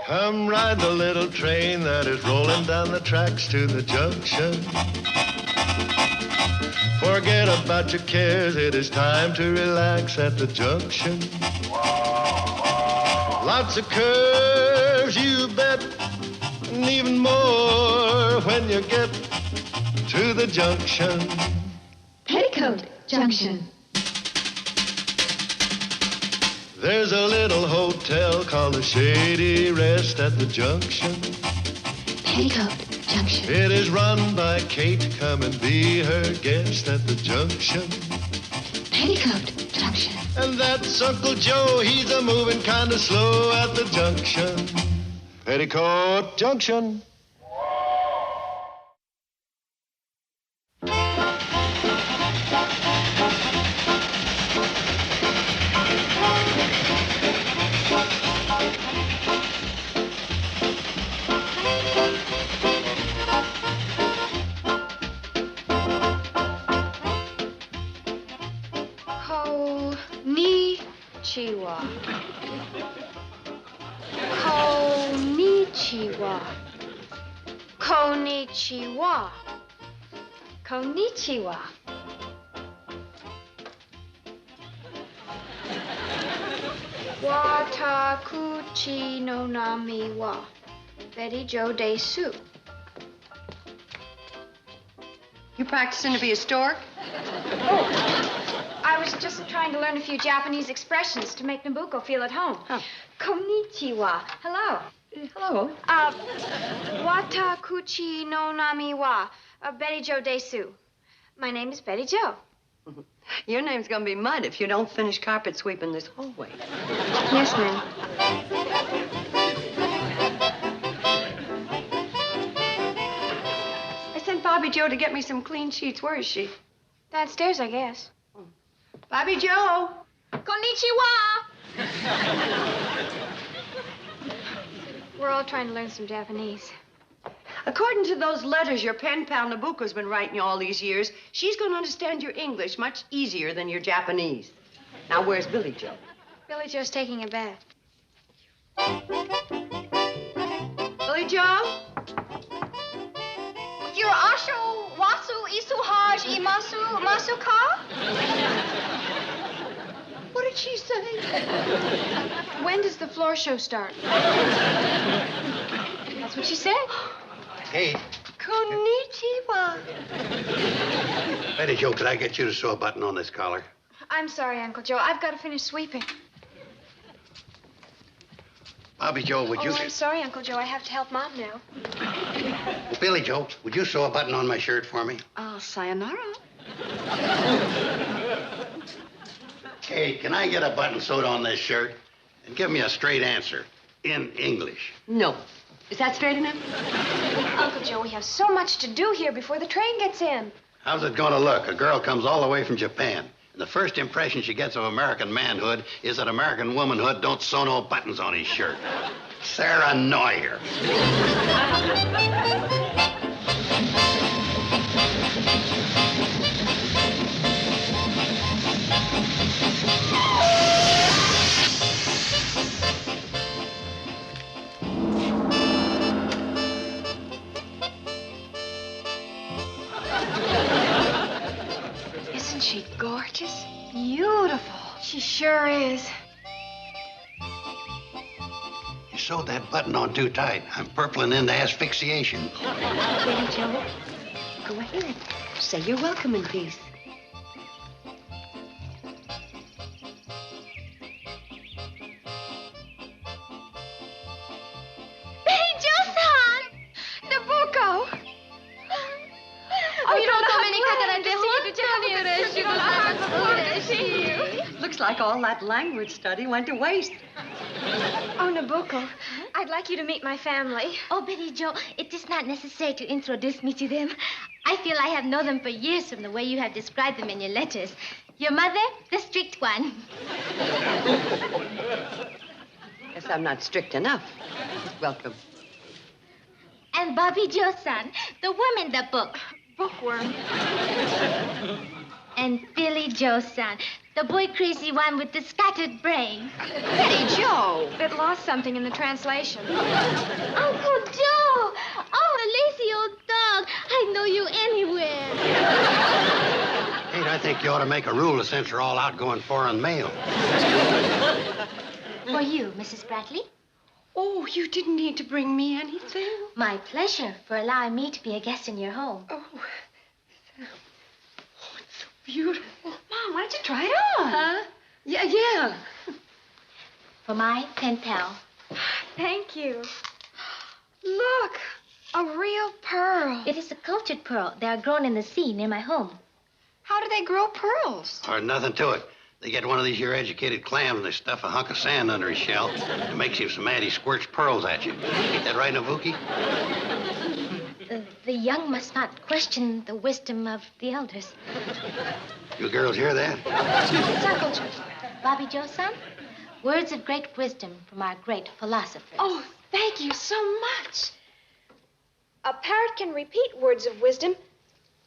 Come ride the little train that is rolling down the tracks to the junction. Forget about your cares, it is time to relax at the junction. Lots of curves, you bet, and even more when you get to the junction. Petticoat Junction. There's a little hotel called the Shady Rest at the junction. Petticoat Junction. It is run by Kate. Come and be her guest at the junction. Petticoat Junction. And that's Uncle Joe. He's a moving kind of slow at the junction. Petticoat Junction. Konnichiwa. Konnichiwa. Konnichiwa. Konnichiwa. Watakuchi no nami wa Betty Jo Desu. You practicing to be a stork? I was just trying to learn a few Japanese expressions to make Nabucco feel at home. Oh. Konnichiwa. Hello. Hello. Watakuchi no nami wa Betty Jo Desu. My name is Betty Jo. Your name's gonna be Mud if you don't finish carpet sweeping this hallway. Yes, ma'am. I sent Bobby Joe to get me some clean sheets. Where is she? Downstairs, I guess. Bobby Joe! Konnichiwa! We're all trying to learn some Japanese. According to those letters your pen pal Nabucco's been writing you all these years, she's going to understand your English much easier than your Japanese. Now, where's Billy Joe? Billy Joe's taking a bath. Billy Joe? Your asho wasu isu haj imasu masuka? What did she say? When does the floor show start? That's what she said. Hey. Konnichiwa. Betty Jo, could I get you to sew a button on this collar? I'm sorry, Uncle Joe. I've got to finish sweeping. Bobby Joe, would you... I'm sorry, Uncle Joe. I have to help Mom now. Well, Billy Joe, would you sew a button on my shirt for me? Sayonara. Hey, can I get a button sewed on this shirt? And give me a straight answer. In English. No. Is that straight enough? Uncle Joe, we have so much to do here before the train gets in. How's it going to look? A girl comes all the way from Japan. And the first impression she gets of American manhood is that American womanhood don't sew no buttons on his shirt. Sarah Neuer. Isn't she gorgeous? Beautiful. She sure is. You sewed that button on too tight. I'm purpling into asphyxiation. Billy Joe, go ahead. Say you're welcome in peace. Betty Jo-san! Nabucco! Looks like all that language study went to waste. Oh, Nabucco, I'd like you to meet my family. Oh, Betty Jo, it is not necessary to introduce me to them. I feel I have known them for years from the way you have described them in your letters. Your mother, the strict one. Guess I'm not strict enough. Welcome. And Bobby Jo-san, the worm in the book. Bookworm. And Billy Jo-san, The boy crazy one with the scattered brain. Betty Joe. It lost something in the translation. Uncle Joe! Oh, a lazy old dog. I know you anywhere. Kate, I think you ought to make a rule to censor all outgoing foreign mail. For you, Mrs. Bradley. Oh, you didn't need to bring me anything. My pleasure for allowing me to be a guest in your home. Oh, it's so beautiful. Mom, why don't you try it on? Huh? Yeah. For my pen pal. Thank you. Look, a real pearl. It is a cultured pearl. They are grown in the sea near my home. How do they grow pearls? Or nothing to it. They get one of these here educated clams and they stuff a hunk of sand under his shell. It makes him so mad he squirts pearls at you. Ain't that right, Navuki? The young must not question the wisdom of the elders. You girls hear that? It's Uncle Joe. Bobby Joe-san, words of great wisdom from our great philosophers. Oh, thank you so much. A parrot can repeat words of wisdom,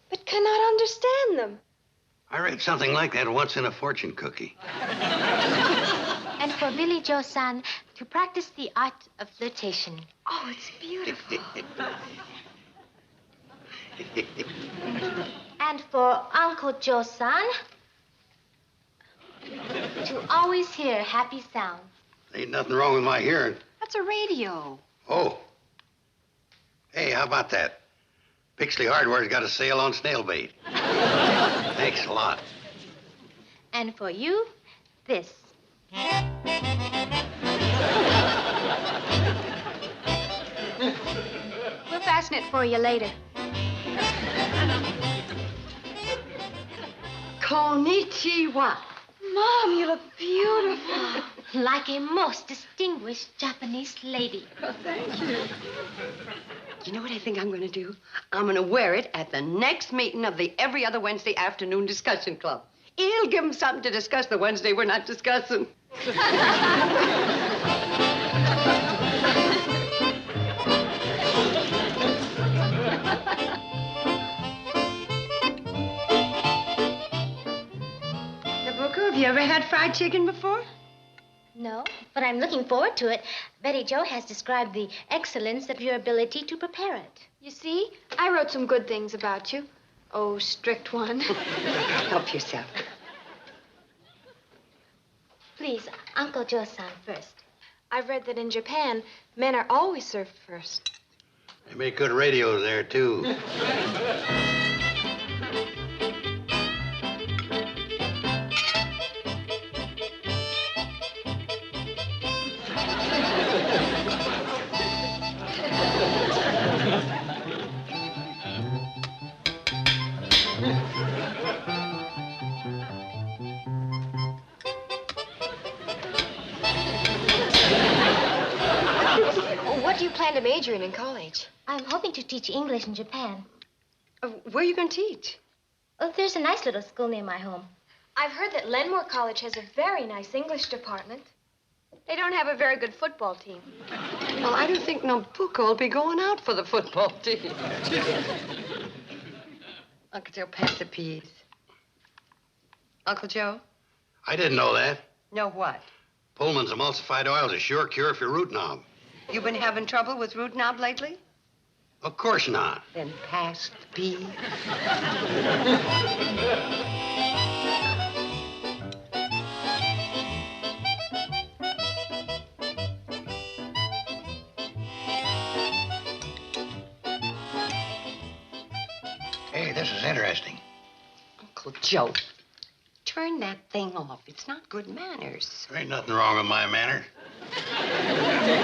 but cannot understand them. I read something like that once in a fortune cookie. And for Billy Joe-san, to practice the art of flirtation. Oh, it's beautiful. And for Uncle Joe-san, to always hear happy sounds. Ain't nothing wrong with my hearing. That's a radio. Oh. Hey, how about that? Pixley Hardware's got a sale on snail bait. Thanks a lot. And for you, this. We'll fasten it for you later. Konnichiwa. Mom, you look beautiful. Like a most distinguished Japanese lady. Oh, thank you. You know what I think I'm going to do? I'm going to wear it at the next meeting of the every other Wednesday afternoon discussion club. It'll give them something to discuss the Wednesday we're not discussing. Nabucco, have you ever had fried chicken before? No, but I'm looking forward to it. Betty Joe has described the excellence of your ability to prepare it. You see, I wrote some good things about you. Oh, strict one. Help yourself. Please, Uncle Joe-san first. I've read that in Japan, men are always served first. They make good radios there, too. What do you plan to major in college? I'm hoping to teach English in Japan. Where are you going to teach? Oh, there's a nice little school near my home. I've heard that Lenmore College has a very nice English department. They don't have a very good football team. Well, I don't think Nabucco will be going out for the football team. Uncle Joe, pass the peas. Uncle Joe? I didn't know that. Know what? Pullman's emulsified oil's a sure cure for root knob. You been having trouble with root knob lately? Of course not. Then pass the peas. Hey, this is interesting. Uncle Joe, turn that thing off. It's not good manners. There ain't nothing wrong with my manner.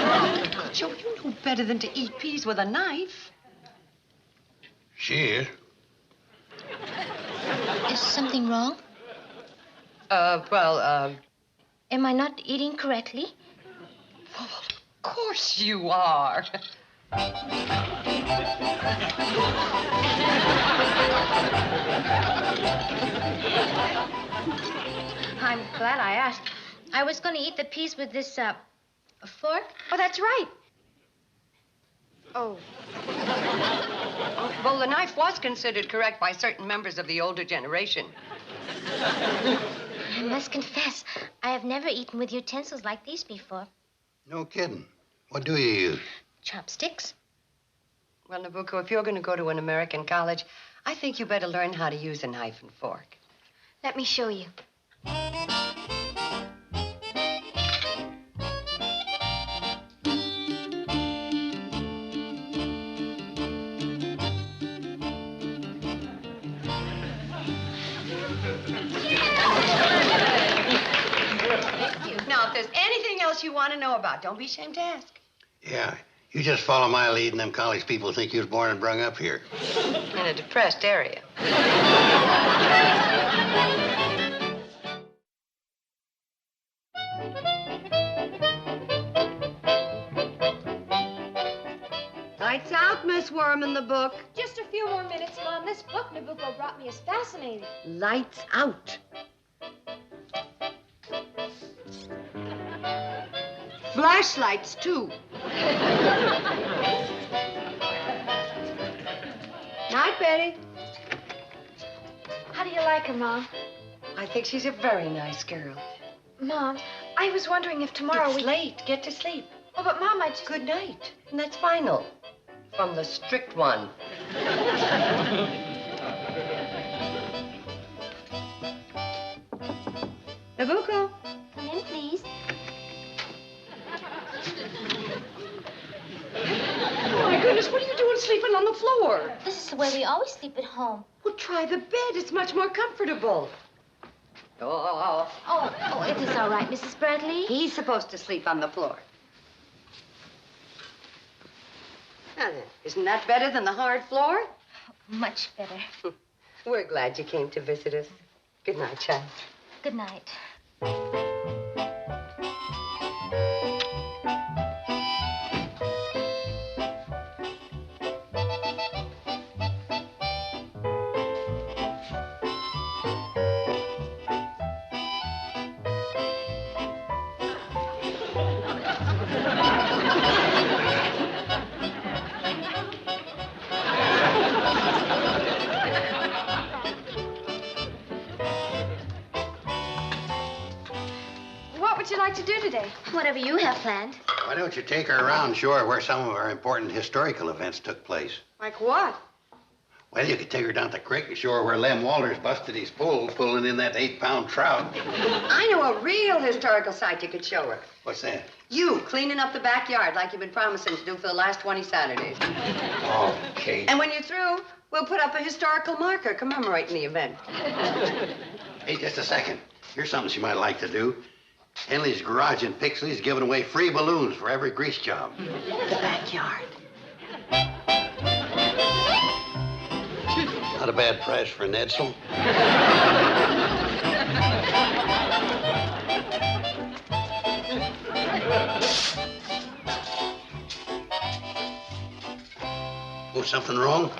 Uncle Joe, you know better than to eat peas with a knife. She is. Is something wrong? Am I not eating correctly? Of course you are. I'm glad I asked. I was going to eat the peas with this, fork. Oh, that's right. Oh. Well, the knife was considered correct by certain members of the older generation. I must confess, I have never eaten with utensils like these before. No kidding. What do you use? Chopsticks? Well, Nabucco, if you're going to go to an American college, I think you better learn how to use a knife and fork. Let me show you. Now, if there's anything else you want to know about, don't be ashamed to ask. Yeah, you just follow my lead and them college people think you was born and brung up here. In a depressed area. Lights out, Miss Worm in the book. Just a few more minutes, Mom. This book Nabucco brought me is fascinating. Lights out. Flashlights, too. Night, Betty. How do you like her, Mom? I think she's a very nice girl. Mom, I was wondering if tomorrow It's late. Get to sleep. Oh, but Mom, I just... Good night. And that's final. From the strict one. Nabucco. Come in, please. Oh, my goodness, what are you doing sleeping on the floor? This is the way we always sleep at home. Well, try the bed. It's much more comfortable. Oh. Oh, it is all right, Mrs. Bradley. He's supposed to sleep on the floor. Now then, isn't that better than the hard floor? Much better. We're glad you came to visit us. Good night, child. Good night. What would you like to do today? Whatever you have planned. Why don't you take her around and show her where some of our important historical events took place? Like what? Well, you could take her down the creek and show her where Lem Walters busted his pole pulling in that 8-pound trout. I know a real historical site you could show her. What's that? You cleaning up the backyard like you've been promising to do for the last 20 Saturdays. Oh, Kate. And when you're through, we'll put up a historical marker commemorating the event. Hey, just a second. Here's something she might like to do. Henley's Garage in Pixley's giving away free balloons for every grease job. The backyard. Not a bad price for an Edsel. Oh, something wrong?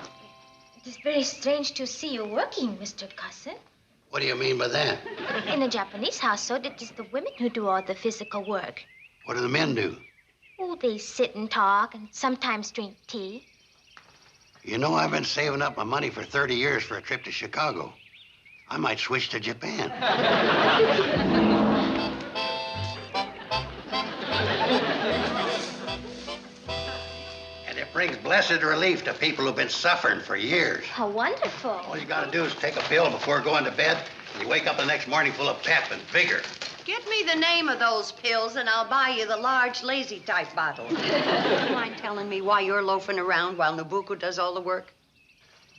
It is very strange to see you working, Mr. Cousin. What do you mean by that? In a Japanese household, it is the women who do all the physical work. What do the men do? Oh, they sit and talk and sometimes drink tea. You know, I've been saving up my money for 30 years for a trip to Chicago. I might switch to Japan. And it brings blessed relief to people who've been suffering for years. How wonderful. All you gotta do is take a pill before going to bed, and you wake up the next morning full of pep and vigor. Get me the name of those pills, and I'll buy you the large, lazy-type bottle. Don't mind telling me why you're loafing around while Nabucco does all the work?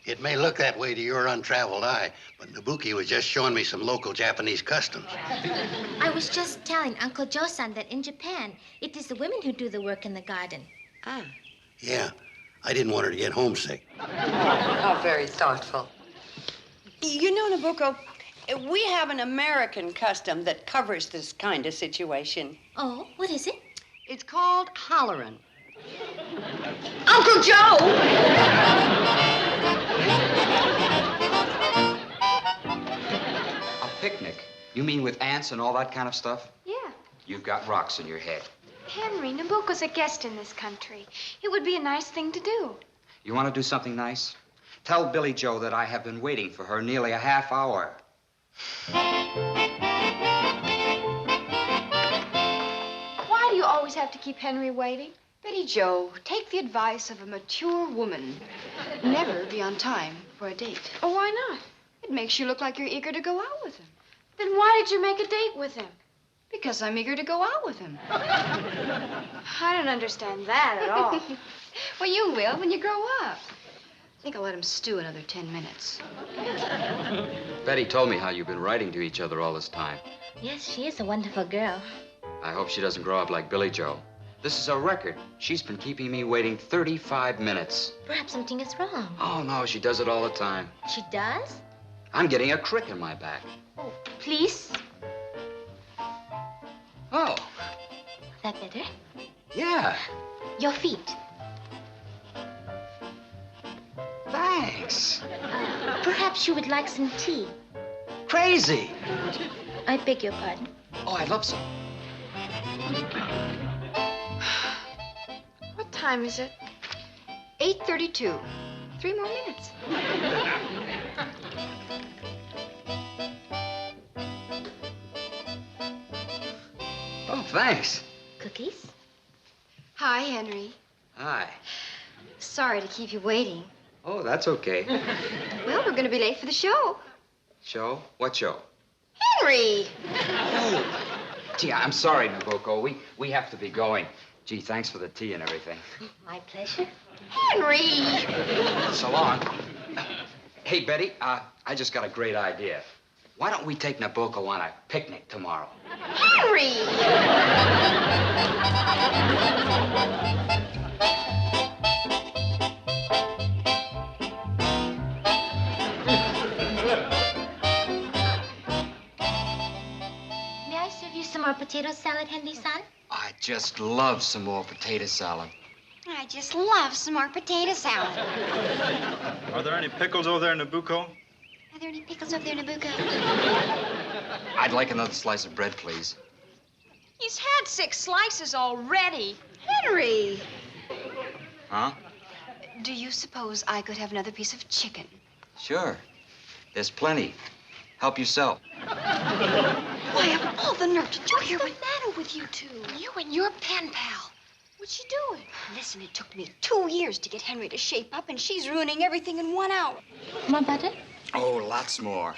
It may look that way to your untraveled eye, but Nabuki was just showing me some local Japanese customs. I was just telling Uncle Joe-san that in Japan, it is the women who do the work in the garden. Ah. Yeah, I didn't want her to get homesick. Oh, very thoughtful. You know, Nabucco, we have an American custom that covers this kind of situation. Oh, what is it? It's called hollerin'. Uncle Joe! A picnic? You mean with ants and all that kind of stuff? Yeah. You've got rocks in your head. Henry, Nabucco's a guest in this country. It would be a nice thing to do. You want to do something nice? Tell Billy Joe that I have been waiting for her nearly a half hour. Why do you always have to keep Henry waiting? Betty Jo, take the advice of a mature woman. Never be on time for a date. Oh, why not? It makes you look like you're eager to go out with him. Then why did you make a date with him? Because I'm eager to go out with him. I don't understand that at all. Well, you will when you grow up. I think I'll let him stew another 10 minutes. Betty told me how you've been writing to each other all this time. Yes, she is a wonderful girl. I hope she doesn't grow up like Billy Joe. This is a record. She's been keeping me waiting 35 minutes. Perhaps something is wrong. Oh, no, she does it all the time. She does? I'm getting a crick in my back. Oh, please. Oh, That better? yeah. Your feet. Thanks. Perhaps you would like some tea. Crazy. I beg your pardon. Oh, I'd love some. What time is it? 8:32. 3 more minutes. Oh, thanks. Cookies? Hi, Henry. Hi. Sorry to keep you waiting. Oh, that's okay. Well, we're going to be late for the show. Show? What show? Henry! Oh. Gee, I'm sorry, Nabucco. We have to be going. Gee, thanks for the tea and everything. My pleasure. Henry! So long. Hey, Betty, I just got a great idea. Why don't we take Nabucco on a picnic tomorrow? Henry! May I serve you some more potato salad, Henry-san? I just love some more potato salad. I just love some more potato salad. Are there any pickles over there in Nabucco? Are there any pickles over there, Nabucco? I'd like another slice of bread, please. He's had 6 slices already. Henry! Huh? Do you suppose I could have another piece of chicken? Sure. There's plenty. Help yourself. Why, of all the nerve, did you hear what's the matter with you two? You and your pen pal. What's she doing? Listen, it took me 2 years to get Henry to shape up, and she's ruining everything in 1 hour. More butter? Oh, lots more.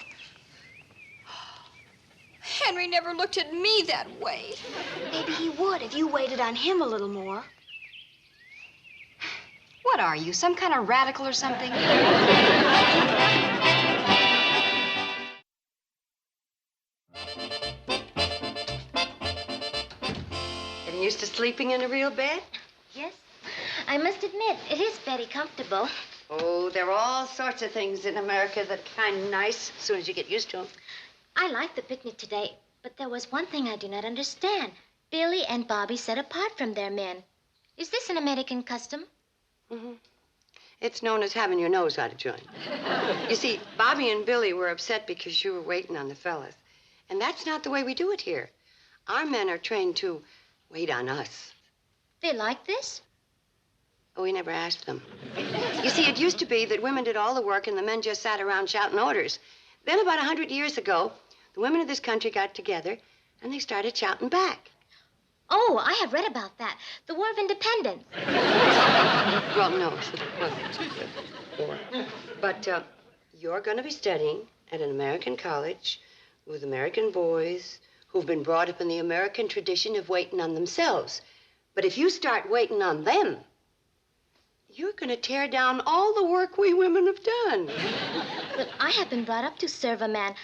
Henry never looked at me that way. Maybe he would if you waited on him a little more. What are you, some kind of radical or something? Getting used to sleeping in a real bed? Yes. I must admit, it is very comfortable. Oh, there are all sorts of things in America that are kind of nice as soon as you get used to them. I liked the picnic today, but there was one thing I do not understand. Billy and Bobby set apart from their men. Is this an American custom? Mm-hmm. It's known as having your nose out of joint. You see, Bobby and Billy were upset because you were waiting on the fellas. And that's not the way we do it here. Our men are trained to wait on us. They like this? Oh, we never asked them. You see, it used to be that women did all the work and the men just sat around shouting orders. Then about 100 years ago, the women of this country got together and they started shouting back. Oh, I have read about that. The War of Independence. Well, no. It wasn't. But you're going to be studying at an American college with American boys who've been brought up in the American tradition of waiting on themselves. But if you start waiting on them, you're going to tear down all the work we women have done. But I have been brought up to serve a man.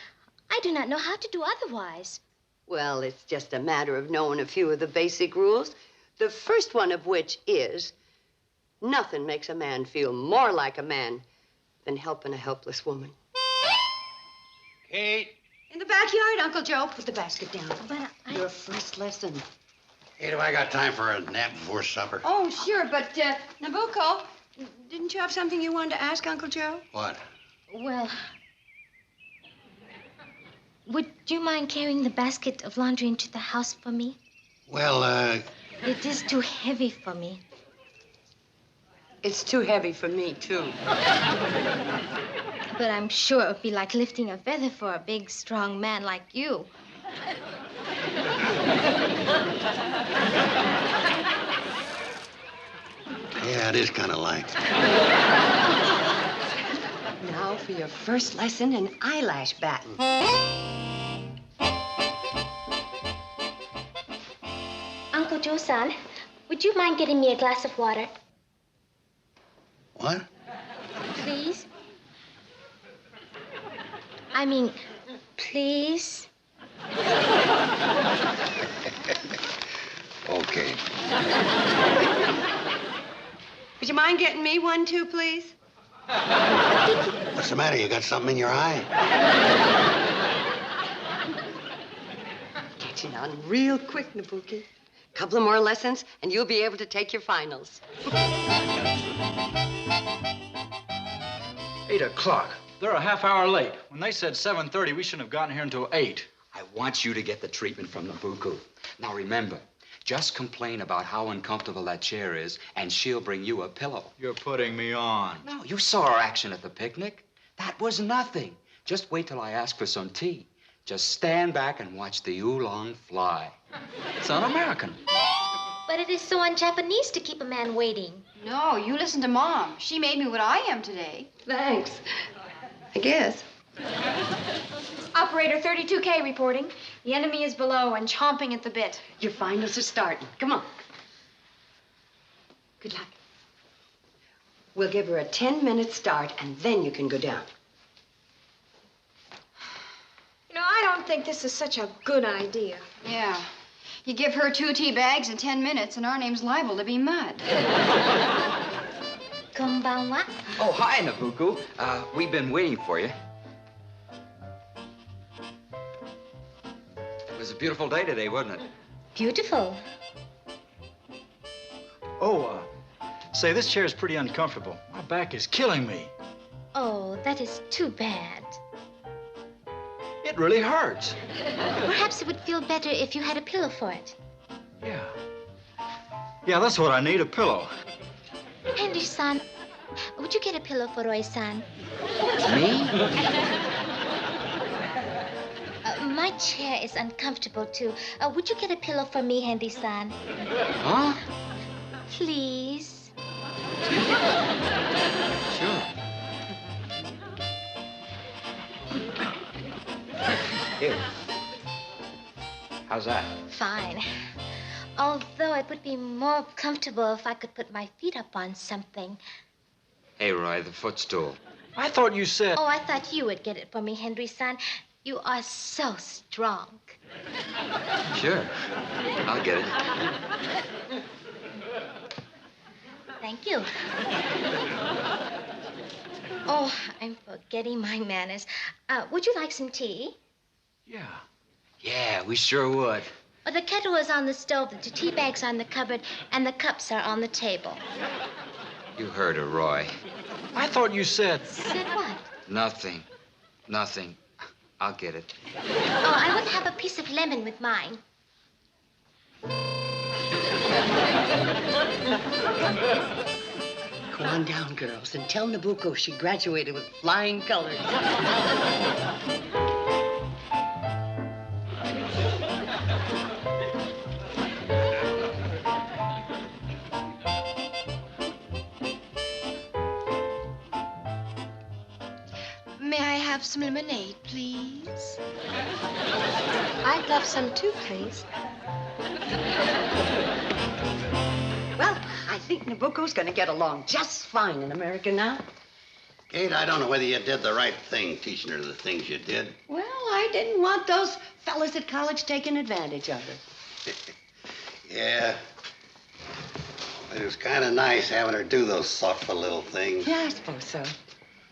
I do not know how to do otherwise. Well, it's just a matter of knowing a few of the basic rules. The first one of which is nothing makes a man feel more like a man than helping a helpless woman. Kate. In the backyard, Uncle Joe. Put the basket down. But Your first lesson. Kate, have I got time for a nap before supper? Oh, sure, but, Nabucco, didn't you have something you wanted to ask Uncle Joe? What? well, would you mind carrying the basket of laundry into the house for me? Well, It is too heavy for me. It's too heavy for me, too. But I'm sure it would be like lifting a feather for a big, strong man like you. Yeah, it is kind of like. Now for your first lesson in eyelash batting. Uncle Joe-san, would you mind getting me a glass of water? What? Please? I mean, please? Okay. Would you mind getting me one, too, please? What's the matter? You got something in your eye? Catching on real quick, Nabuki. Couple of more lessons, and you'll be able to take your finals. 8 o'clock. They're a half hour late. When they said 7:30, we shouldn't have gotten here until 8. I want you to get the treatment from Nabucco. Now remember, just complain about how uncomfortable that chair is, and she'll bring you a pillow. You're putting me on. No, you saw her action at the picnic. That was nothing. Just wait till I ask for some tea. Just stand back and watch the oolong fly. It's un-American. But it is so un-Japanese to keep a man waiting. No, you listen to Mom. She made me what I am today. Thanks. I guess. Operator 32K reporting. The enemy is below and chomping at the bit. Your finals are starting. Come on. Good luck. We'll give her a 10-minute start, and then you can go down. You know, I don't think this is such a good idea. Yeah. You give her 2 tea bags in 10 minutes, and our name's liable to be mud. Konbanwa. Oh, hi, Nabucco. We've been waiting for you. It was a beautiful day today, wasn't it? Beautiful. Oh, say, this chair is pretty uncomfortable. My back is killing me. Oh, that is too bad. It really hurts. Perhaps it would feel better if you had a pillow for it. Yeah. Yeah, that's what I need, a pillow. Henry-san, would you get a pillow for Roy-san? Me? My chair is uncomfortable, too. Would you get a pillow for me, Henry-san? Huh? Please? Sure. Here. How's that? Fine. Although it would be more comfortable if I could put my feet up on something. Hey, Roy, the footstool. I thought you said... Oh, I thought you would get it for me, Henry-san. You are so strong. Sure. I'll get it. Thank you. Oh, I'm forgetting my manners. Would you like some tea? Yeah. Yeah, we sure would. Oh, the kettle is on the stove, the tea bag's on the cupboard, and the cups are on the table. You heard her, Roy. I thought you said... Said what? Nothing. Nothing. I'll get it. Oh, I would have a piece of lemon with mine. Go on down, girls, and tell Nabucco she graduated with flying colors. May I have some lemonade, please? I'd love some too, please. Well, I think Nabucco's going to get along just fine in America now. Kate, I don't know whether you did the right thing teaching her the things you did. Well, I didn't want those fellas at college taking advantage of her. Yeah. It was kind of nice having her do those thoughtful little things. Yeah, I suppose so.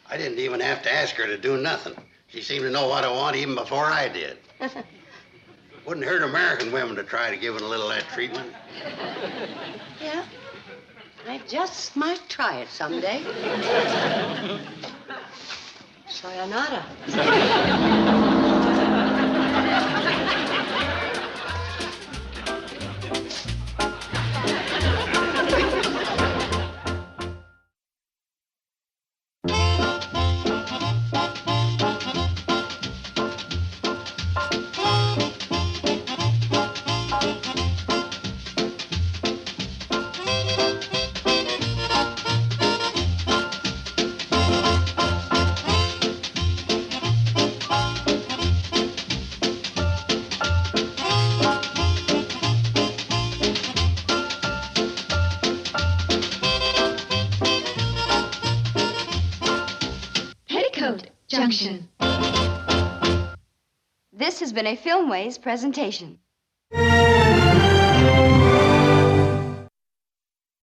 I didn't even have to ask her to do nothing. She seemed to know what I want even before I did. Wouldn't hurt American women to try to give it a little of that treatment. Yeah. I just might try it someday. Sayonara. This has been a Filmways presentation.